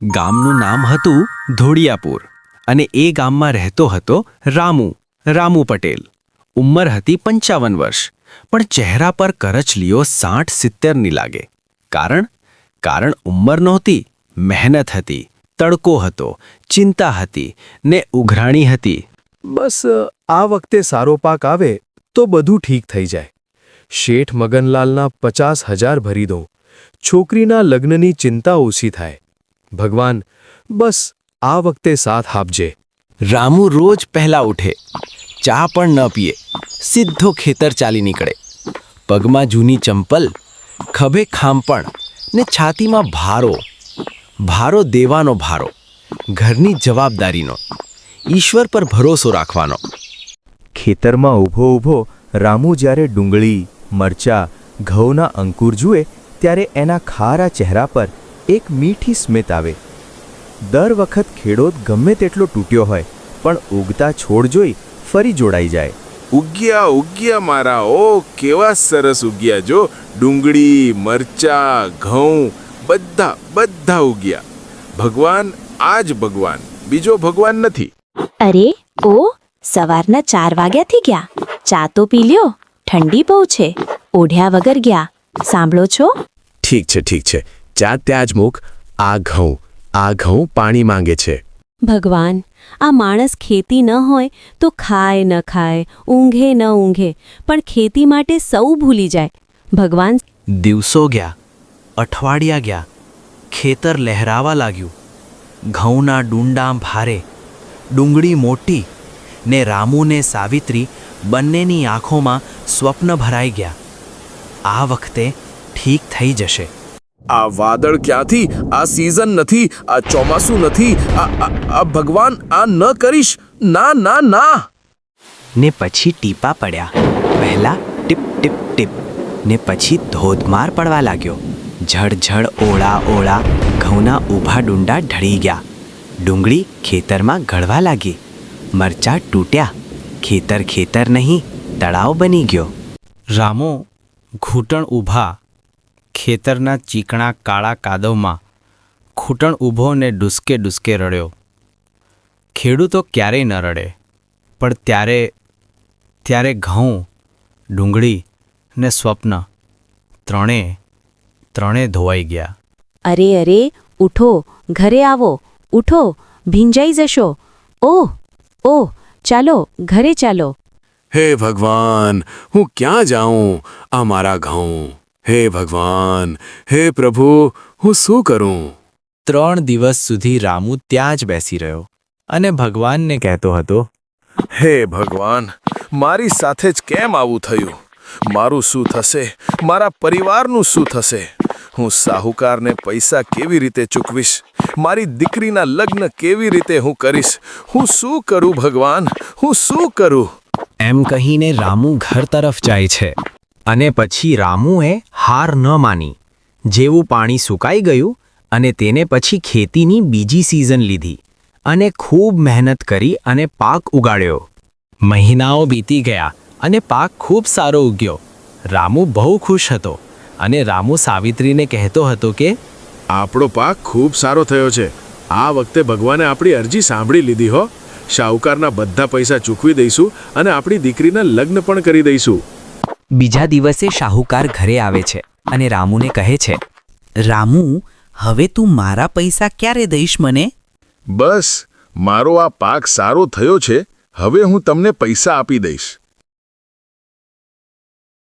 ગામનું નામ હતું ધોળિયાપુર અને એ ગામમાં રહેતો હતો રામુ પટેલ. ઉંમર હતી 55 વર્ષ, પણ ચહેરા પર કરચલીઓ 60-70ની લાગે. કારણ ઉંમર નહોતી, મહેનત હતી, તડકો હતો, ચિંતા હતી ને ઉઘરાણી હતી. બસ આ વખતે સારો પાક આવે તો બધું ઠીક થઈ જાય. શેઠ મગનલાલના 50,000 ભરી દઉં. છોકરીના લગ્નની ચિંતા ઓછી થાય. ભગવાન, બસ આ વખતે સાથ આપજે. રામુ રોજ પહેલા ઉઠે, ચા પણ ન પીએ, સીધો ખેતર ચાલી નીકળે. પગમાં જૂની ચંપલ, ખભે ખાંપણ ને છાતીમાં ભારો દેવાનો ભારો, ઘરની જવાબદારીનો, ઈશ્વર પર ભરોસો રાખવાનો. ખેતરમાં ઊભો રામુ જ્યારે ડુંગળી, મરચા, ઘઉંના અંકુર જુએ ત્યારે એના ખારા ચહેરા પર એક મીઠી સ્મિત આવે. દર વખત ખેડૂત ગમે તેટલો તૂટ્યો હોય પણ ઉગતા છોડ જોઈ ફરી જોડાઈ જાય. ઉગ્યા મારા, ઓ કેવા સરસ ઉગ્યા! જો ડુંગળી, મરચા, ઘઉં બધા ઉગ્યા. ભગવાન આ જ ભગવાન, બીજો ભગવાન નથી. અરે ઓ, સવારના 4 વાગ્યાથી ગયા. ચા તો પી લ્યો, ઠંડી બહુ છે. ઓઢ્યા વગર ગયા, સાંભળો છો? ઠીક છે, ચા ત્યાં જ મૂક. આ ઘઉં પાણી માંગે છે. ભગવાન, આ માણસ ખેતી ન હોય તો ખાય ન ખાય, ઊંઘે ન ઊંઘે, પણ ખેતી માટે સૌ ભૂલી જાય. ભગવાન. દિવસો ગયા, અઠવાડિયા ગયા, ખેતર લહેરાવા લાગ્યું. ઘઉંના ડુંડા ભારે, ડુંગળી મોટી ને રામુ ને સાવિત્રી બંનેની આંખોમાં સ્વપ્ન ભરાઈ ગયા. આ વખતે ઠીક થઈ જશે. આ વાદળ ક્યાંથી? આ સીઝન નથી, આ ચોમાસું નથી. આ ભગવાન, આ ન કરીશ. ના. ને પછી ટીપા પડ્યા. પહેલા ટીપ ટીપ ટીપ ને પછી ધોધમાર પડવા લાગ્યો. ઝડઝડ ઓળા ઘઉંના ઊભા ડુંડા ઢળી ગયા. ડુંગળી ખેતરમાં ગળવા લાગી. મરચાં તૂટ્યા. ખેતર નહીં, તળાવ બની ગયો. રામો ઘૂંટણ ઊભા ખેતરના ચીકણા કાળા કાદવમાં ઘૂંટણ ઊભો ને ડૂસકે રડ્યો. ખેડૂતો ક્યારેય ન રડે, પણ ત્યારે ઘઉં, ડુંગળી ને સ્વપ્ન ત્રણે ધોવાઈ ગયા. અરે ઉઠો, ઘરે આવો, ઉઠો, ભીંજાઈ જશો. ઓહ ચાલો, ઘરે ચાલો. હે ભગવાન, હું ક્યાં જાઉં? આ મારા ઘઉં. હે ભગવાન, હે પ્રભુ, હું શું કરું? 3 દિવસ સુધી રામુ ત્યાં જ બેસી રહ્યો અને ભગવાનને કહેતો હતો, હે ભગવાન, મારી સાથે જ કેમ આવું થયું? મારું શું થશે? મારા પરિવારનું શું થશે? હું સાહુકારને પૈસા કેવી રીતે ચૂકવીશ? મારી દીકરીના લગ્ન કેવી રીતે હું કરીશ? હું શું કરું ભગવાન? હું શું કરું? એમ કહીને રામુ ઘર તરફ જાય છે. અને પછી રામુએ હાર ન માની. જેવું પાણી સુકાઈ ગયું અને તેને પછી ખેતીની બીજી સિઝન લીધી અને ખૂબ મહેનત કરી અને પાક ઉગાડ્યો. મહિનાઓ બીતી ગયા અને પાક ખૂબ સારો ઉગ્યો. રામુ બહુ ખુશ હતો અને રામુ સાવિત્રીને કહેતો હતો કે આપણો પાક ખૂબ સારો થયો છે. આ વખતે ભગવાને આપણી અરજી સાંભળી લીધી હો. શાહુકારના બધા પૈસા ચૂકવી દઈશું અને આપણી દીકરીના લગ્ન પણ કરી દઈશું. બીજા દિવસે શાહુકાર ઘરે આવે છે અને રામુને કહે છે, રામુ, હવે તું મારા પૈસા ક્યારે દઈશ મને? બસ, મારો આ પાક સારો થયો છે, હવે હું તમને પૈસા આપી દઈશ.